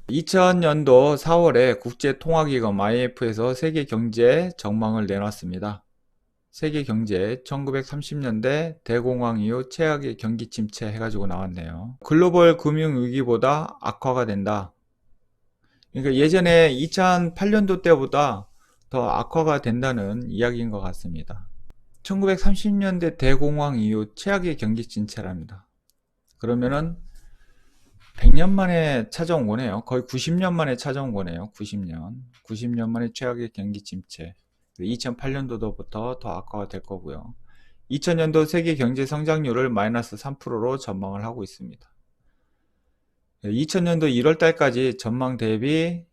2000년도 4월에 국제통화기금 IMF에서 세계 경제 전망을 내놨습니다. 세계 경제 1930년대 대공황 이후 최악의 경기 침체 해가지고 나왔네요. 글로벌 금융위기보다 악화가 된다. 그러니까 예전에 2008년도 때보다 더 악화가 된다는 이야기인 것 같습니다. 1930년대 대공황 이후 최악의 경기 침체랍니다. 그러면은 100년 만에 찾아온 거네요. 거의 90년 만에 찾아온 거네요. 90년 만에 최악의 경기 침체. 2008년도부터 더 악화가 될 거고요. 2000년도 세계 경제 성장률을 마이너스 3%로 전망을 하고 있습니다. 2000년도 1월 달까지 전망 대비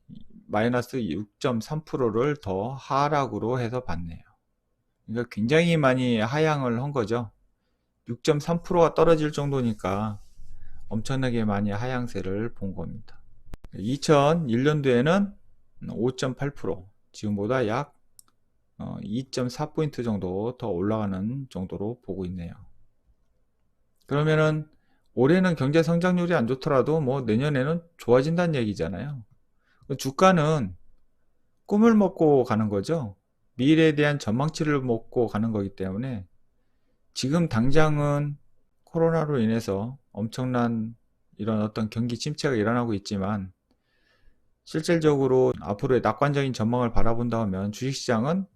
마이너스 6.3%를 더 하락으로 해서 봤네요. 그러니까 굉장히 많이 하향을 한 거죠. 6.3%가 떨어질 정도니까 엄청나게 많이 하향세를 본 겁니다. 2001년도에는 5.8%, 지금보다 약 2.4포인트 정도 더 올라가는 정도로 보고 있네요. 그러면은 올해는 경제 성장률이 안 좋더라도 뭐 내년에는 좋아진다는 얘기잖아요. 주가는 꿈을 먹고 가는 거죠. 미래에 대한 전망치를 먹고 가는 거기 때문에 지금 당장은 코로나로 인해서 엄청난 이런 어떤 경기 침체가 일어나고 있지만 실질적으로 앞으로의 낙관적인 전망을 바라본다면 주식시장은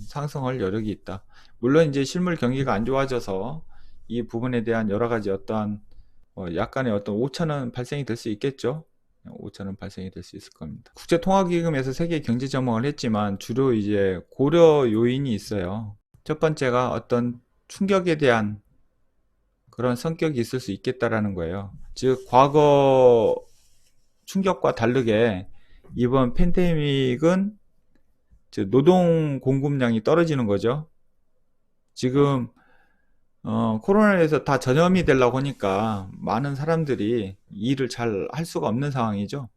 상승할 여력이 있다. 물론 이제 실물 경기가 안 좋아져서 이 부분에 대한 여러 가지 어떠한 약간의 어떤 오차는 발생이 될 수 있겠죠. 오차는 발생이 될 수 있을 겁니다. 국제통화기금에서 세계 경제 전망을 했지만 주로 이제 고려 요인이 있어요. 첫 번째가 어떤 충격에 대한 그런 성격이 있을 수 있겠다라는 거예요. 즉 과거 충격과 다르게 이번 팬데믹은 노동 공급량이 떨어지는 거죠. 지금 코로나에서 다 전염이 되려고 하니까 많은 사람들이 일을 잘 할 수가 없는 상황이죠.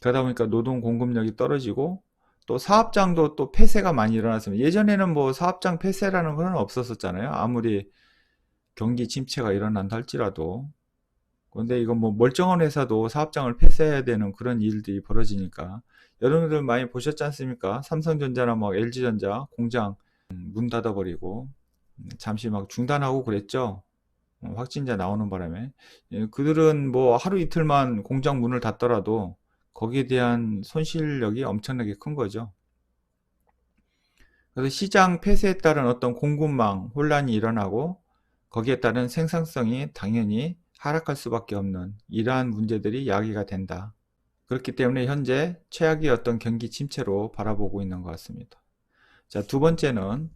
그러다 보니까 노동 공급력이 떨어지고 또 사업장도 또 폐쇄가 많이 일어났습니다. 예전에는 뭐 사업장 폐쇄라는 건 없었었잖아요. 아무리 경기 침체가 일어난다 할지라도. 근데 이건 뭐 멀쩡한 회사도 사업장을 폐쇄해야 되는 그런 일들이 벌어지니까 여러분들 많이 보셨지 않습니까? 삼성전자나 막 LG전자 공장 문 닫아버리고 잠시 막 중단하고 그랬죠. 확진자 나오는 바람에 그들은 뭐 하루 이틀만 공장 문을 닫더라도 거기에 대한 손실력이 엄청나게 큰 거죠. 그래서 시장 폐쇄에 따른 어떤 공급망 혼란이 일어나고 거기에 따른 생산성이 당연히 하락할 수밖에 없는 이러한 문제들이 야기가 된다. 그렇기 때문에 현재 최악의 어떤 경기 침체로 바라보고 있는 것 같습니다. 자, 두 번째는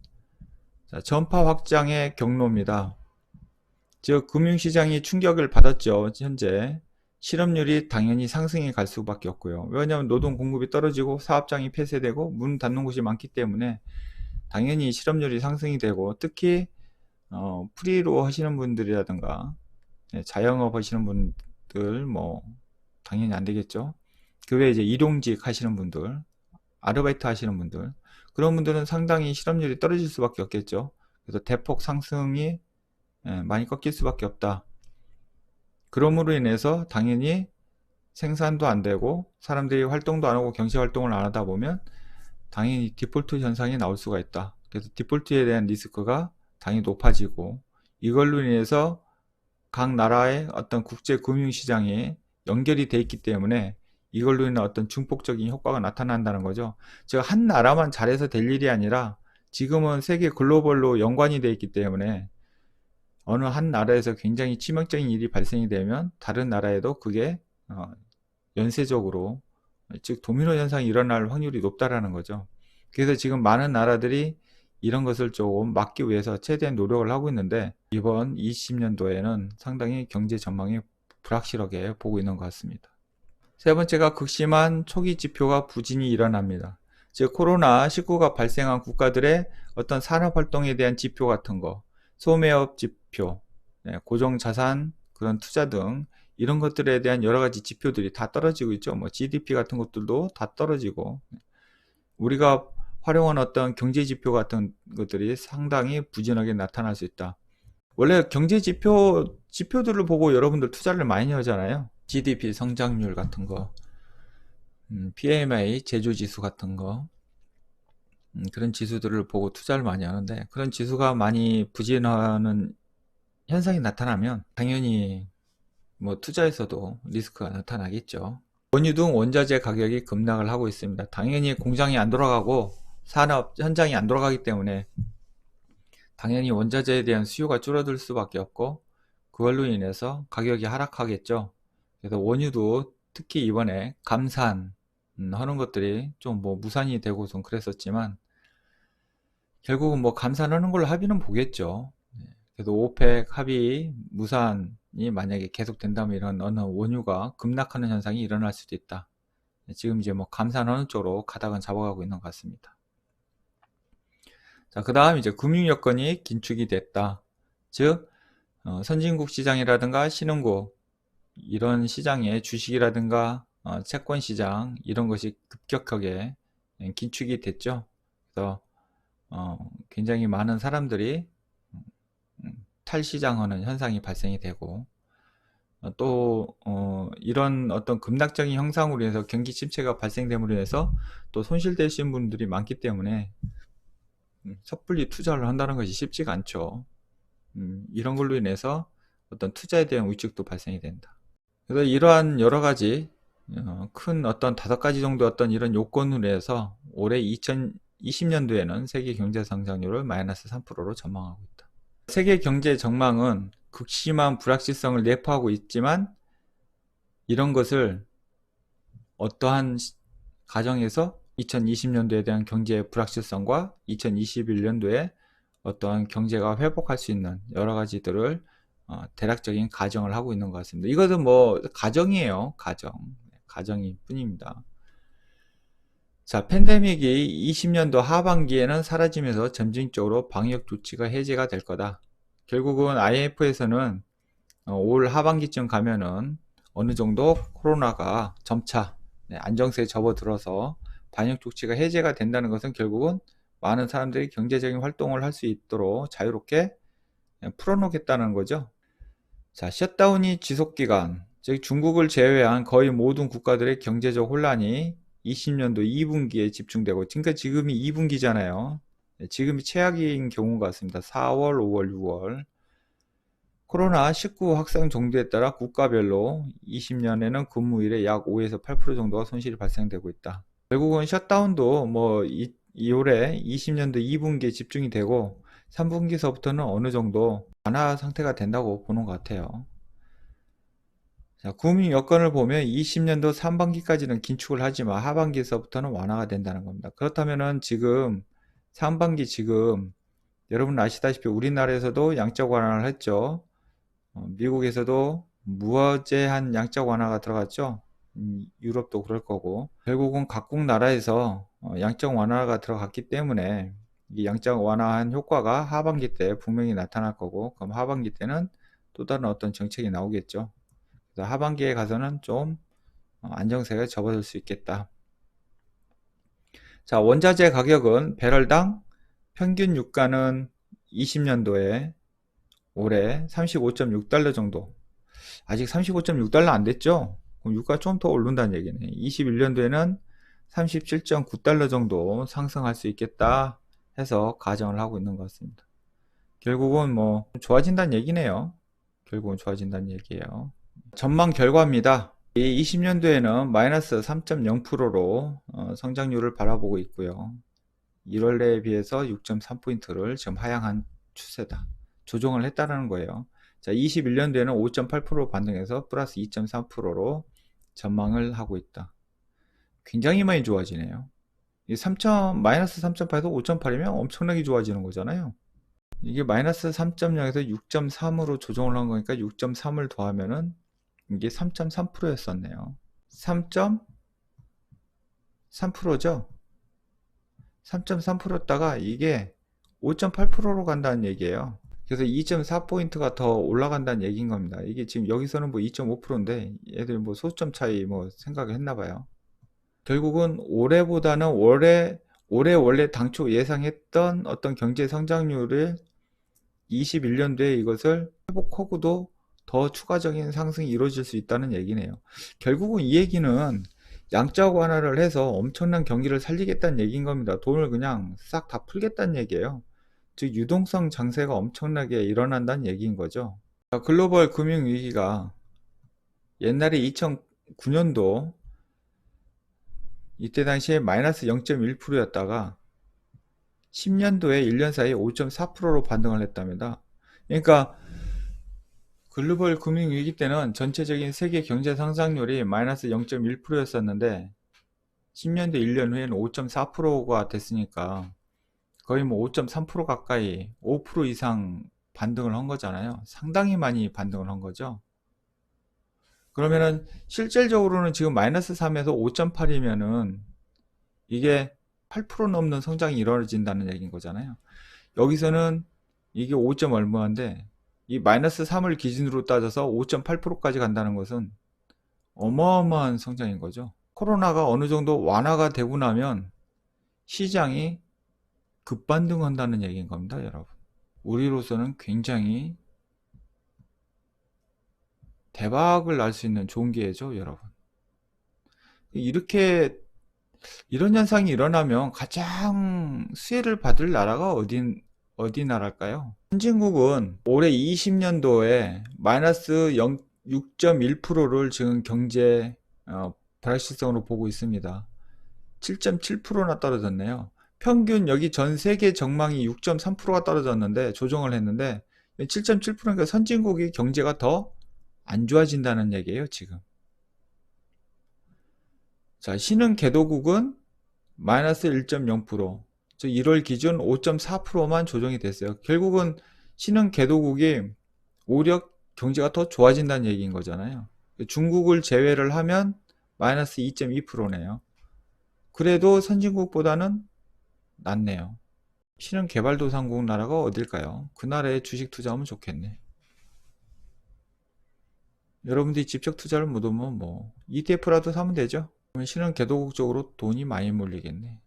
전파 확장의 경로입니다. 즉 금융시장이 충격을 받았죠. 현재 실업률이 당연히 상승해 갈 수밖에 없고요. 왜냐하면 노동 공급이 떨어지고 사업장이 폐쇄되고 문 닫는 곳이 많기 때문에 당연히 실업률이 상승이 되고 특히 프리로 하시는 분들이라든가 자영업 하시는 분들 뭐 당연히 안 되겠죠. 그 외에 이제 일용직 하시는 분들, 아르바이트 하시는 분들 그런 분들은 상당히 실업률이 떨어질 수밖에 없겠죠. 그래서 대폭 상승이 많이 꺾일 수밖에 없다. 그러므로 인해서 당연히 생산도 안 되고 사람들이 활동도 안 하고 경제 활동을 안 하다 보면 당연히 디폴트 현상이 나올 수가 있다. 그래서 디폴트에 대한 리스크가 당연히 높아지고 이걸로 인해서 각 나라의 어떤 국제 금융시장이 연결이 돼 있기 때문에 이걸로 인한 어떤 중폭적인 효과가 나타난다는 거죠. 즉 한 나라만 잘해서 될 일이 아니라 지금은 세계 글로벌로 연관이 돼 있기 때문에 어느 한 나라에서 굉장히 치명적인 일이 발생이 되면 다른 나라에도 그게 연쇄적으로 즉 도미노 현상이 일어날 확률이 높다라는 거죠. 그래서 지금 많은 나라들이 이런 것을 조금 막기 위해서 최대한 노력을 하고 있는데 이번 20년도에는 상당히 경제 전망이 불확실하게 보고 있는 것 같습니다. 세 번째가 극심한 초기 지표가 부진이 일어납니다. 즉 코로나19가 발생한 국가들의 어떤 산업활동에 대한 지표 같은 거, 소매업 지표, 고정자산 그런 투자 등 이런 것들에 대한 여러 가지 지표들이 다 떨어지고 있죠. 뭐 GDP 같은 것들도 다 떨어지고 우리가 활용한 어떤 경제 지표 같은 것들이 상당히 부진하게 나타날 수 있다. 원래 경제 지표들을 보고 여러분들 투자를 많이 하잖아요. GDP 성장률 같은 거, PMI 제조지수 같은 거, 그런 지수들을 보고 투자를 많이 하는데, 그런 지수가 많이 부진하는 현상이 나타나면 당연히 뭐 투자에서도 리스크가 나타나겠죠. 원유 등 원자재 가격이 급락을 하고 있습니다. 당연히 공장이 안 돌아가고 산업 현장이 안 돌아가기 때문에 당연히 원자재에 대한 수요가 줄어들 수밖에 없고, 그걸로 인해서 가격이 하락하겠죠. 그래서 원유도 특히 이번에 감산 하는 것들이 좀 뭐 무산이 되고 좀 그랬었지만, 결국은 뭐 감산하는 걸로 합의는 보겠죠. 그래서 오펙 합의 무산이 만약에 계속된다면 이런 어느 원유가 급락하는 현상이 일어날 수도 있다. 지금 이제 뭐 감산하는 쪽으로 가닥은 잡아가고 있는 것 같습니다. 자, 그 다음 이제 금융 여건이 긴축이 됐다. 즉, 선진국 시장이라든가 신흥국 이런 시장의 주식이라든가 채권 시장 이런 것이 급격하게 긴축이 됐죠. 그래서 굉장히 많은 사람들이 탈시장하는 현상이 발생이 되고, 또 이런 어떤 급락적인 형상으로 인해서 경기 침체가 발생됨으로 인해서 또 손실되신 분들이 많기 때문에 섣불리 투자를 한다는 것이 쉽지가 않죠. 이런 걸로 인해서 어떤 투자에 대한 위축도 발생이 된다. 그래서 이러한 여러 가지 큰 어떤 5가지 정도 어떤 이런 요건으로 해서 올해 2020년도에는 세계 경제 성장률을 마이너스 3%로 전망하고 있다. 세계 경제 전망은 극심한 불확실성을 내포하고 있지만, 이런 것을 어떠한 가정에서 2020년도에 대한 경제의 불확실성과 2021년도에 어떠한 경제가 회복할 수 있는 여러 가지들을 대략적인 가정을 하고 있는 것 같습니다. 이것은 뭐 가정이에요. 가정일 뿐입니다. 자, 팬데믹이 20년도 하반기에는 사라지면서 점진적으로 방역 조치가 해제가 될 거다. 결국은 IMF에서는 올 하반기쯤 가면은 어느 정도 코로나가 점차 안정세에 접어들어서 방역 조치가 해제가 된다는 것은 결국은 많은 사람들이 경제적인 활동을 할 수 있도록 자유롭게 풀어놓겠다는 거죠. 자, 셧다운이 지속기간, 즉 중국을 제외한 거의 모든 국가들의 경제적 혼란이 20년도 2분기에 집중되고, 그러니까 지금이 2분기잖아요. 지금이 최악인 경우 같습니다. 4월, 5월, 6월. 코로나19 확산 정도에 따라 국가별로 20년에는 근무일에 약 5에서 8% 정도가 손실이 발생되고 있다. 결국은 셧다운도 뭐 올해 20년도 2분기에 집중이 되고 3분기서부터는 어느 정도 완화 상태가 된다고 보는 것 같아요. 자, 금융 여건을 보면 20년도 3반기까지는 긴축을 하지만 하반기에서부터는 완화가 된다는 겁니다. 그렇다면은 지금 상반기 지금 여러분 아시다시피 우리나라에서도 양적 완화를 했죠. 미국에서도 무제한 양적 완화가 들어갔죠. 유럽도 그럴 거고, 결국은 각국 나라에서 양적 완화가 들어갔기 때문에 이 양적 완화한 효과가 하반기 때 분명히 나타날 거고, 그럼 하반기 때는 또 다른 어떤 정책이 나오겠죠. 그래서 하반기에 가서는 좀 안정세가 접어들 수 있겠다. 자, 원자재 가격은 배럴당 평균 유가는 20년도에 올해 35.6달러 정도, 아직 35.6달러 안 됐죠? 그럼 유가 좀 더 오른다는 얘기네. 21년도에는 37.9달러 정도 상승할 수 있겠다 해서 가정을 하고 있는 것 같습니다. 결국은 뭐 좋아진다는 얘기네요. 결국은 좋아진다는 얘기예요. 전망 결과입니다. 이 20년도에는 마이너스 3.0%로 성장률을 바라보고 있고요. 1월에 비해서 6.3포인트를 지금 하향한 추세다. 조정을 했다는 거예요. 자, 21년도에는 5.8% 반등해서 플러스 2.3%로 전망을 하고 있다. 굉장히 많이 좋아지네요. 마이너스 3.8에서 5.8이면 엄청나게 좋아지는 거잖아요. 이게 마이너스 3.0에서 6.3으로 조정을 한 거니까 6.3을 더하면은 이게 3.3%였었네요. 3.3%죠? 3.3%였다가 이게 5.8%로 간다는 얘기예요. 그래서 2.4포인트가 더 올라간다는 얘기인 겁니다. 이게 지금 여기서는 뭐 2.5%인데 얘들 뭐 소수점 차이 뭐 생각을 했나 봐요. 결국은 올해보다는 올해 원래 당초 예상했던 어떤 경제 성장률을 21년도에 이것을 회복하고도 더 추가적인 상승이 이루어질 수 있다는 얘기네요. 결국은 이 얘기는 양자 완화를 해서 엄청난 경기를 살리겠다는 얘기인 겁니다. 돈을 그냥 싹 다 풀겠다는 얘기예요. 즉 유동성 장세가 엄청나게 일어난다는 얘기인 거죠. 글로벌 금융위기가 옛날에 2009년도 이때 당시에 마이너스 0.1%였다가 10년도에 1년 사이에 5.4%로 반등을 했답니다. 그러니까 글로벌 금융위기 때는 전체적인 세계 경제 성장률이 마이너스 0.1%였었는데 10년도 1년 후에는 5.4%가 됐으니까 거의 뭐 5.3% 가까이 5% 이상 반등을 한 거잖아요. 상당히 많이 반등을 한 거죠. 그러면은 실질적으로는 지금 마이너스 3에서 5.8이면은 이게 8% 넘는 성장이 이루어진다는 얘기인 거잖아요. 여기서는 이게 5. 얼마인데 이 마이너스 3을 기준으로 따져서 5.8%까지 간다는 것은 어마어마한 성장인 거죠. 코로나가 어느 정도 완화가 되고 나면 시장이 급반등한다는 얘기인 겁니다, 여러분. 우리로서는 굉장히 대박을 날 수 있는 좋은 기회죠, 여러분. 이런 현상이 일어나면 가장 수혜를 받을 나라가 어디 나라일까요? 선진국은 올해 20년도에 마이너스 6.1%를 지금 경제 불확실성으로 보고 있습니다. 7.7%나 떨어졌네요. 평균 여기 전 세계 전망이 6.3%가 떨어졌는데 조정을 했는데 7.7%니까 선진국의 경제가 더 안 좋아진다는 얘기예요, 지금. 자, 신흥 개도국은 마이너스 1.0%, 즉 1월 기준 5.4%만 조정이 됐어요. 결국은 신흥 개도국이 오히려 경제가 더 좋아진다는 얘기인 거잖아요. 중국을 제외를 하면 마이너스 2.2%네요. 그래도 선진국보다는 낫네요. 신흥 개발도상국 나라가 어딜까요? 그 나라에 주식 투자하면 좋겠네. 여러분들이 직접 투자를 못하면 뭐 ETF라도 사면 되죠. 그러면 신흥 개도국 쪽으로 돈이 많이 몰리겠네.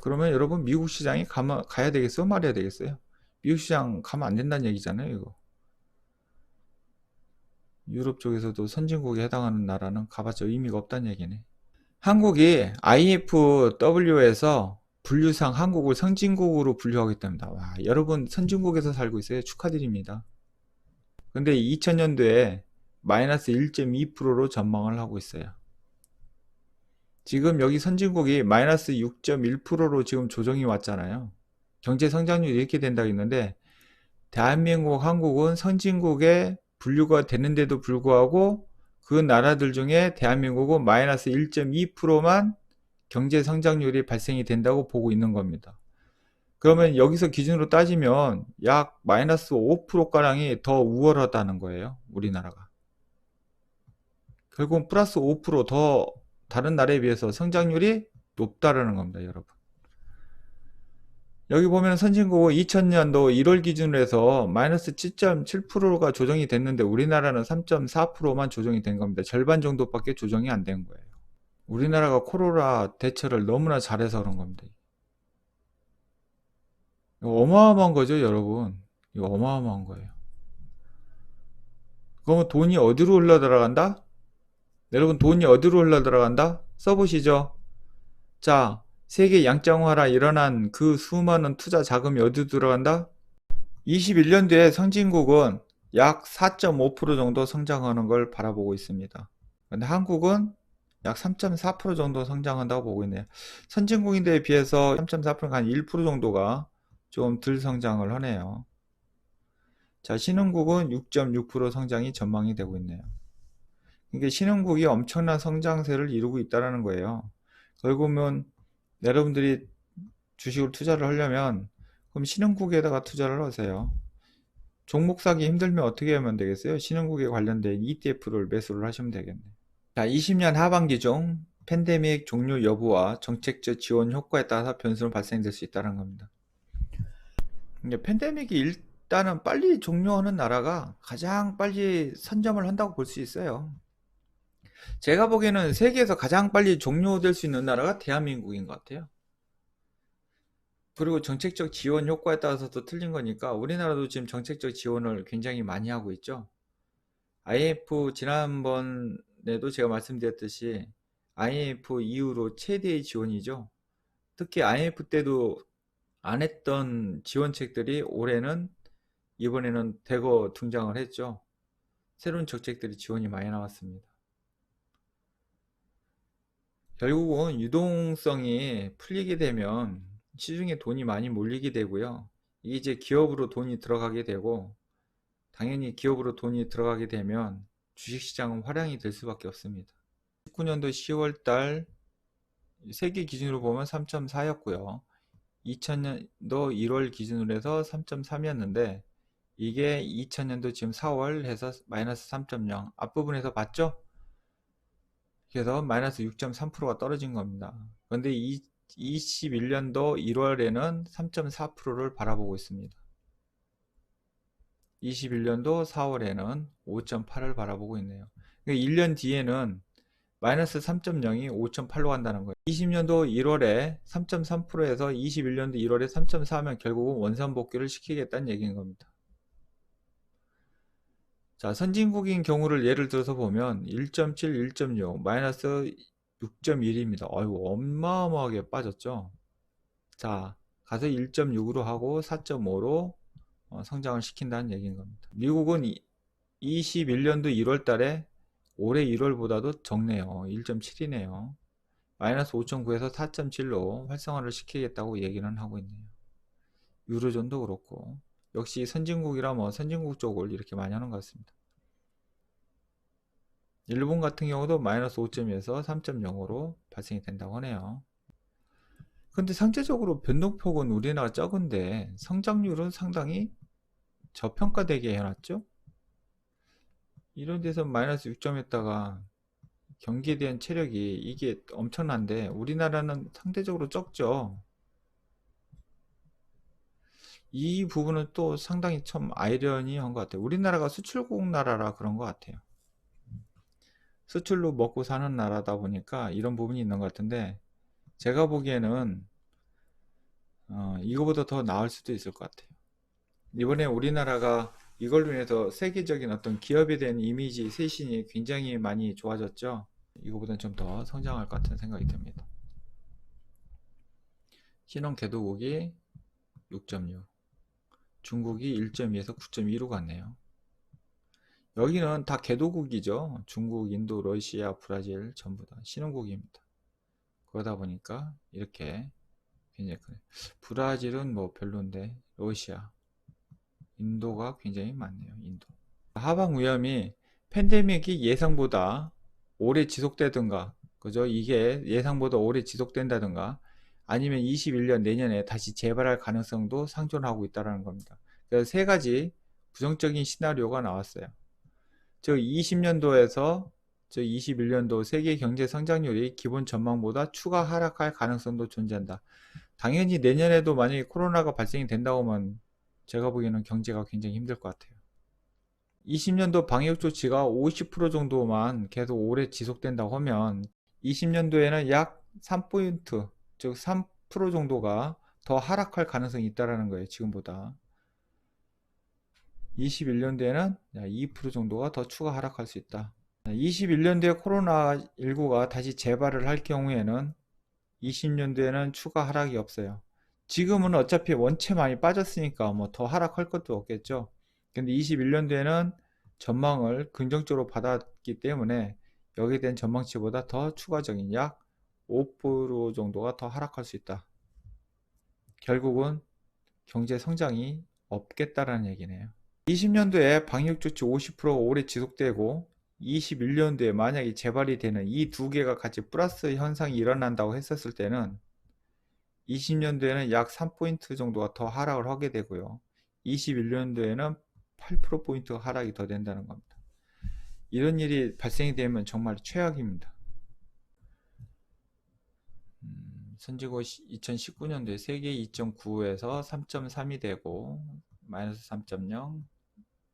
그러면 여러분 미국 시장에 가야 되겠어요? 말해야 되겠어요? 미국 시장 가면 안 된다는 얘기잖아요, 이거. 유럽 쪽에서도 선진국에 해당하는 나라는 가봤자 의미가 없다는 얘기네. 한국이 IFW에서 분류상 한국을 선진국으로 분류하고 있답니다. 와, 여러분 선진국에서 살고 있어요. 축하드립니다. 근데 2000년도에 마이너스 1.2%로 전망을 하고 있어요. 지금 여기 선진국이 마이너스 6.1%로 지금 조정이 왔잖아요. 경제 성장률이 이렇게 된다고 했는데 대한민국, 한국은 선진국에 분류가 되는데도 불구하고 그 나라들 중에 대한민국은 마이너스 1.2%만 경제 성장률이 발생이 된다고 보고 있는 겁니다. 그러면 여기서 기준으로 따지면 약 마이너스 5%가량이 더 우월하다는 거예요, 우리나라가. 결국은 플러스 5%더 다른 나라에 비해서 성장률이 높다라는 겁니다, 여러분. 여기 보면 선진국은 2000년도 1월 기준으로 해서 마이너스 7.7%가 조정이 됐는데 우리나라는 3.4%만 조정이 된 겁니다. 절반 정도밖에 조정이 안 된 거예요. 우리나라가 코로나 대처를 너무나 잘해서 그런 겁니다. 이거 어마어마한 거죠, 여러분. 이거 어마어마한 거예요. 그러면 돈이 어디로 흘러 들어간다? 여러분, 돈이 어디로 흘러 들어간다? 써보시죠. 자, 세계 양장화라 일어난 그 수많은 투자 자금이 어디로 들어간다? 21년도에 선진국은 약 4.5% 정도 성장하는 걸 바라보고 있습니다. 근데 한국은 약 3.4% 정도 성장한다고 보고 있네요. 선진국인데에 비해서 3.4%가 한 1% 정도가 좀 덜 성장을 하네요. 자, 신흥국은 6.6% 성장이 전망이 되고 있네요. 그러니까 신흥국이 엄청난 성장세를 이루고 있다는 거예요. 결국은 여러분들이 주식을 투자를 하려면 그럼 신흥국에다가 투자를 하세요. 종목 사기 힘들면 어떻게 하면 되겠어요? 신흥국에 관련된 ETF를 매수를 하시면 되겠네. 자, 20년 하반기 중 팬데믹 종료 여부와 정책적 지원 효과에 따라서 변수는 발생될 수 있다는 겁니다. 팬데믹이 일단은 빨리 종료하는 나라가 가장 빨리 선점을 한다고 볼 수 있어요. 제가 보기에는 세계에서 가장 빨리 종료될 수 있는 나라가 대한민국인 것 같아요. 그리고 정책적 지원 효과에 따라서 또 틀린 거니까 우리나라도 지금 정책적 지원을 굉장히 많이 하고 있죠. IMF 지난번에도 제가 말씀드렸듯이 IMF 이후로 최대의 지원이죠. 특히 IMF 때도 안 했던 지원책들이 올해는 이번에는 대거 등장을 했죠. 새로운 정책들이 지원이 많이 나왔습니다. 결국은 유동성이 풀리게 되면 시중에 돈이 많이 몰리게 되고요. 이게 이제 기업으로 돈이 들어가게 되고, 당연히 기업으로 돈이 들어가게 되면 주식시장은 화량이 될 수밖에 없습니다. 19년도 10월달 세계 기준으로 보면 3.4였고요. 2000년도 1월 기준으로 해서 3.3이었는데 이게 2000년도 지금 4월 해서 마이너스 3.0 앞부분에서 봤죠? 그래서 마이너스 6.3%가 떨어진 겁니다. 그런데 21년도 1월에는 3.4%를 바라보고 있습니다. 21년도 4월에는 5.8을 바라보고 있네요. 1년 뒤에는 마이너스 3.0이 5.8로 간다는 거예요. 20년도 1월에 3.3%에서 21년도 1월에 3.4면 결국은 원산복귀를 시키겠다는 얘기인 겁니다. 자, 선진국인 경우를 예를 들어서 보면 1.7, 1.6, 마이너스 6.1입니다. 어이구, 어마어마하게 빠졌죠. 자, 가서 1.6으로 하고 4.5로 성장을 시킨다는 얘기인 겁니다. 미국은 21년도 1월 달에 올해 1월보다도 적네요. 1.7이네요. 마이너스 5.9에서 4.7로 활성화를 시키겠다고 얘기는 하고 있네요. 유로존도 그렇고 역시 선진국이라 뭐 선진국 쪽을 이렇게 많이 하는 것 같습니다. 일본 같은 경우도 마이너스 5.2에서 3.0으로 발생이 된다고 하네요. 근데 상대적으로 변동폭은 우리나라가 적은데 성장률은 상당히 저평가되게 해놨죠. 이런 데서 마이너스 6점에다가 경기에 대한 체력이 이게 엄청난데 우리나라는 상대적으로 적죠. 이 부분은 또 상당히 참 아이러니한 것 같아요. 우리나라가 수출국 나라라 그런 것 같아요. 수출로 먹고 사는 나라다 보니까 이런 부분이 있는 것 같은데 제가 보기에는 이거보다 더 나을 수도 있을 것 같아요. 이번에 우리나라가 이걸로 인해서 세계적인 어떤 기업에 대한 이미지, 쇄신이 굉장히 많이 좋아졌죠. 이거보다는 좀 더 성장할 것 같은 생각이 듭니다. 신흥 개도국이 6.6, 중국이 1.2에서 9.2로 갔네요. 여기는 다 개도국이죠. 중국, 인도, 러시아, 브라질 전부 다 신흥국입니다. 그러다 보니까 이렇게 굉장히 크네. 브라질은 뭐 별론데 러시아, 인도가 굉장히 많네요. 인도. 하방 위험이 팬데믹이 예상보다 오래 지속되든가, 그죠? 이게 예상보다 오래 지속된다든가, 아니면 21년 내년에 다시 재발할 가능성도 상존하고 있다는 겁니다. 그래서 세 가지 부정적인 시나리오가 나왔어요. 즉 20년도에서 즉 21년도 세계 경제 성장률이 기본 전망보다 추가 하락할 가능성도 존재한다. 당연히 내년에도 만약에 코로나가 발생이 된다고 하면 제가 보기에는 경제가 굉장히 힘들 것 같아요. 20년도 방역 조치가 50% 정도만 계속 오래 지속된다고 하면 20년도에는 약 3포인트, 즉 3% 정도가 더 하락할 가능성이 있다는 거예요. 지금보다. 21년도에는 2% 정도가 더 추가 하락할 수 있다. 21년도에 코로나19가 다시 재발을 할 경우에는 20년도에는 추가 하락이 없어요. 지금은 어차피 원체 많이 빠졌으니까 뭐 더 하락할 것도 없겠죠. 근데 21년도에는 전망을 긍정적으로 받았기 때문에 여기에 대한 전망치보다 더 추가적인 약 5% 정도가 더 하락할 수 있다. 결국은 경제 성장이 없겠다라는 얘기네요. 20년도에 방역조치 50%가 오래 지속되고 21년도에 만약에 재발이 되는 이 두 개가 같이 플러스 현상이 일어난다고 했었을 때는 20년도에는 약 3포인트 정도가 더 하락을 하게 되고요. 21년도에는 8%포인트가 하락이 더 된다는 겁니다. 이런 일이 발생이 되면 정말 최악입니다. 선진국 2019년도에 세계 2.9에서 3.3이 되고 마이너스 3.0,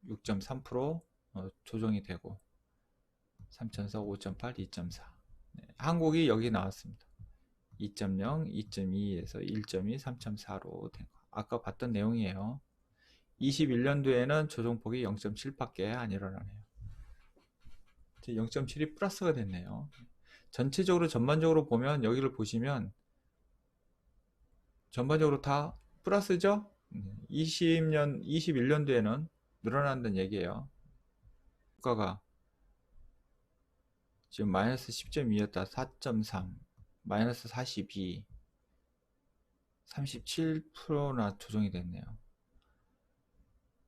6.3% 조정이 되고 3.4, 5.8, 2.4 네, 한국이 여기 나왔습니다. 2.0, 2.2에서 1.2, 3.4로 된 거. 아까 봤던 내용이에요. 21년도에는 조정폭이 0.7밖에 안 일어나네요. 0.7이 플러스가 됐네요. 전체적으로 전반적으로 보면 여기를 보시면 전반적으로 다 플러스죠. 21년도에는 늘어난다는 얘기예요. 주가가 지금 마이너스 10.2였다 4.3 마이너스 42 37%나 조정이 됐네요.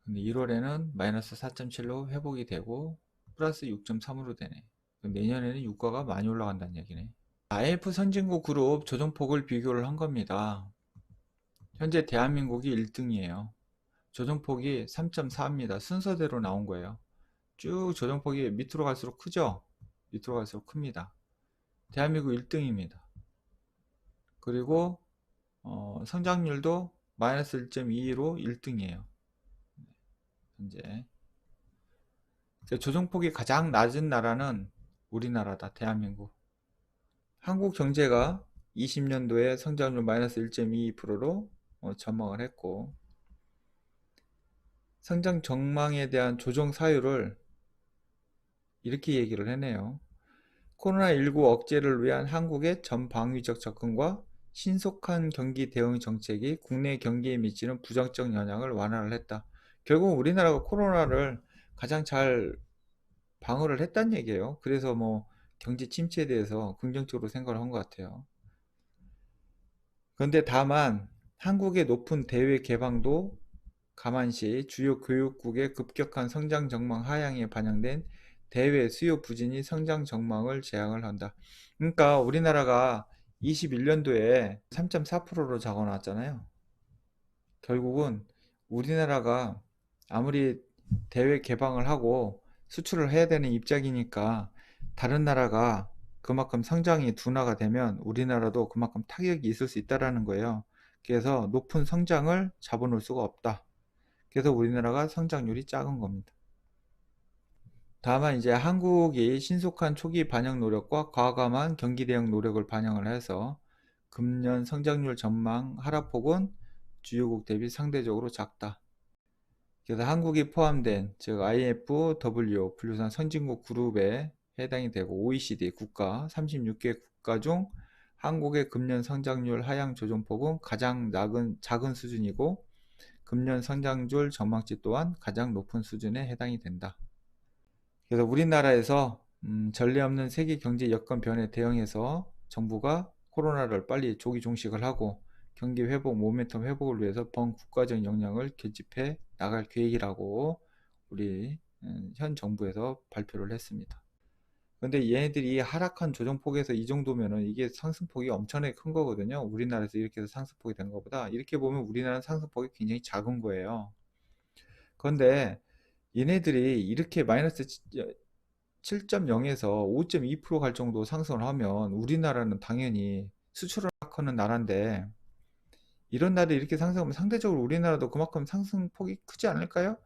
근데 1월에는 마이너스 4.7로 회복이 되고 플러스 6.3으로 되네. 내년에는 유가가 많이 올라간다는 얘기네. IMF 선진국 그룹 조정폭을 비교를 한 겁니다. 현재 대한민국이 1등이에요. 조정폭이 3.4입니다. 순서대로 나온 거예요. 쭉 조정폭이 밑으로 갈수록 크죠? 밑으로 갈수록 큽니다. 대한민국 1등입니다. 그리고 성장률도 마이너스 1.22로 1등이에요. 현재 조정폭이 가장 낮은 나라는 우리나라다. 대한민국. 한국 경제가 20년도에 성장률 마이너스 1.22%로 전망을 했고, 성장 전망에 대한 조정 사유를 이렇게 얘기를 해내요. 코로나19 억제를 위한 한국의 전방위적 접근과 신속한 경기 대응 정책이 국내 경기에 미치는 부정적 영향을 완화를 했다. 결국 우리나라가 코로나를 가장 잘 방어를 했다는 얘기예요. 그래서 뭐 경제 침체에 대해서 긍정적으로 생각을 한 것 같아요. 그런데 다만 한국의 높은 대외 개방도 감안시 주요 교육국의 급격한 성장 전망 하향에 반영된 대외 수요 부진이 성장 전망을 제약을 한다. 그러니까 우리나라가 21년도에 3.4%로 적어놨잖아요. 결국은 우리나라가 아무리 대외 개방을 하고 수출을 해야 되는 입장이니까 다른 나라가 그만큼 성장이 둔화가 되면 우리나라도 그만큼 타격이 있을 수 있다라는 거예요. 그래서 높은 성장을 잡아놓을 수가 없다. 그래서 우리나라가 성장률이 작은 겁니다. 다만 이제 한국이 신속한 초기 반영 노력과 과감한 경기 대응 노력을 반영을 해서 금년 성장률 전망 하락폭은 주요국 대비 상대적으로 작다. 그래서 한국이 포함된 즉 IFW 분류상 선진국 그룹에 해당이 되고 OECD 국가 36개 국가 중 한국의 금년 성장률 하향 조정폭은 가장 작은 수준이고 금년 성장률 전망치 또한 가장 높은 수준에 해당이 된다. 그래서 우리나라에서 전례 없는 세계 경제 여건 변에 대응해서 정부가 코로나를 빨리 조기 종식을 하고 경기 회복, 모멘텀 회복을 위해서 범국가적 역량을 결집해 나갈 계획이라고 우리 현 정부에서 발표를 했습니다. 근데 얘네들이 하락한 조정폭에서 이 정도면은 이게 상승폭이 엄청나게 큰 거거든요. 우리나라에서 이렇게 해서 상승폭이 된 것보다 이렇게 보면 우리나라는 상승폭이 굉장히 작은 거예요. 그런데 얘네들이 이렇게 마이너스 7.0에서 5.2%갈 정도 상승을 하면 우리나라는 당연히 수출을 하는 나라인데 이런 날이 이렇게 상승하면 상대적으로 우리나라도 그만큼 상승폭이 크지 않을까요?